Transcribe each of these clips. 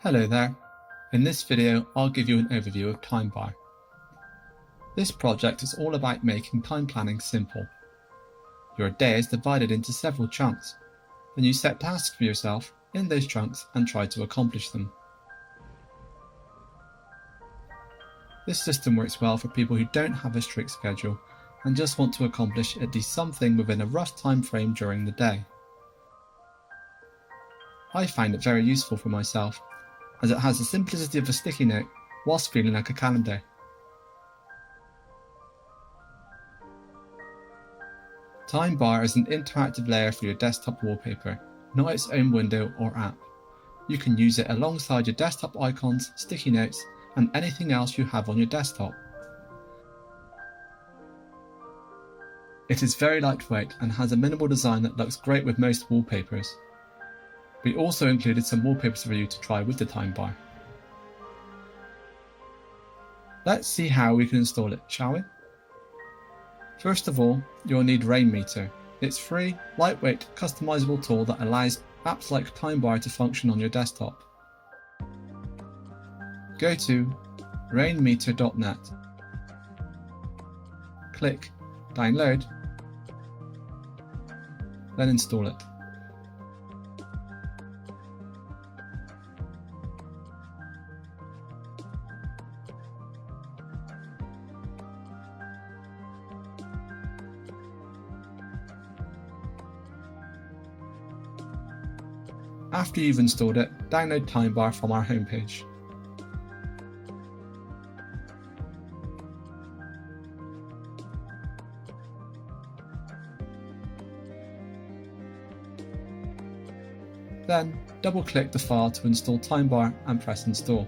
Hello there. In this video, I'll give you an overview of TimeBar. This project is all about making time planning simple. Your day is divided into several chunks. Then you set tasks for yourself in those chunks and try to accomplish them. This system works well for people who don't have a strict schedule and just want to accomplish at least something within a rough time frame during the day. I find it very useful for myself, as it has the simplicity of a sticky note whilst feeling like a calendar. TimeBar is an interactive layer for your desktop wallpaper, not its own window or app. You can use it alongside your desktop icons, sticky notes, and anything else you have on your desktop. It is very lightweight and has a minimal design that looks great with most wallpapers. We also included some wallpapers for you to try with the TimeBar. Let's see how we can install it, shall we? First of all, you'll need Rainmeter. It's a free, lightweight, customizable tool that allows apps like TimeBar to function on your desktop. Go to rainmeter.net. Click Download, then install it. After you've installed it, download TimeBar from our homepage. Then, double-click the file to install TimeBar and press Install.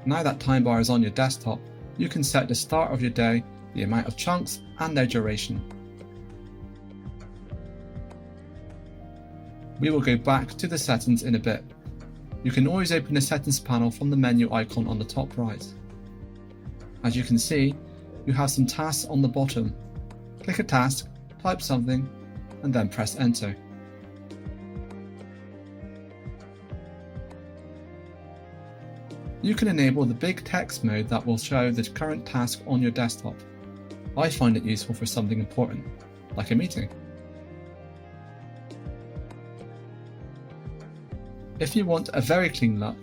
Now that TimeBar is on your desktop, you can set the start of your day, the amount of chunks, and their duration. We will go back to the settings in a bit. You can always open the settings panel from the menu icon on the top right. As you can see, you have some tasks on the bottom. Click a task, type something, and then press enter. You can enable the big text mode that will show the current task on your desktop. I find it useful for something important, like a meeting. If you want a very clean look,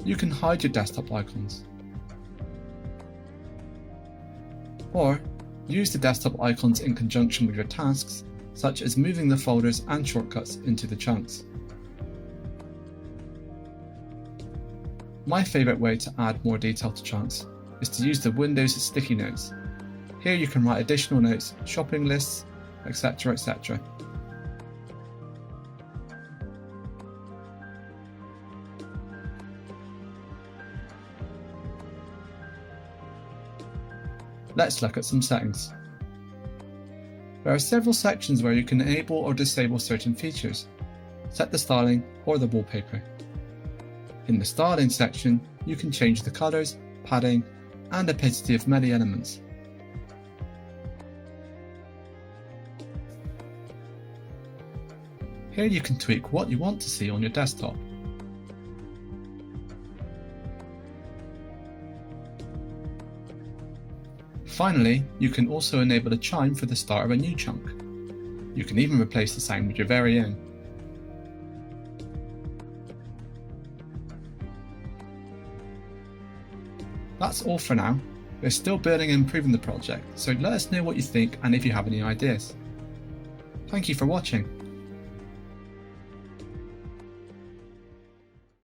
you can hide your desktop icons. Or use the desktop icons in conjunction with your tasks, such as moving the folders and shortcuts into the chunks. My favourite way to add more detail to chunks is to use the Windows sticky notes. Here you can write additional notes, shopping lists, etc. etc. Let's look at some settings. There are several sections where you can enable or disable certain features. Set the styling or the wallpaper. In the styling section, you can change the colours, padding, and opacity of many elements. Here you can tweak what you want to see on your desktop. Finally, you can also enable a chime for the start of a new chunk. You can even replace the sound with your very own. That's all for now. We're still building and improving the project, so let us know what you think and if you have any ideas. Thank you for watching.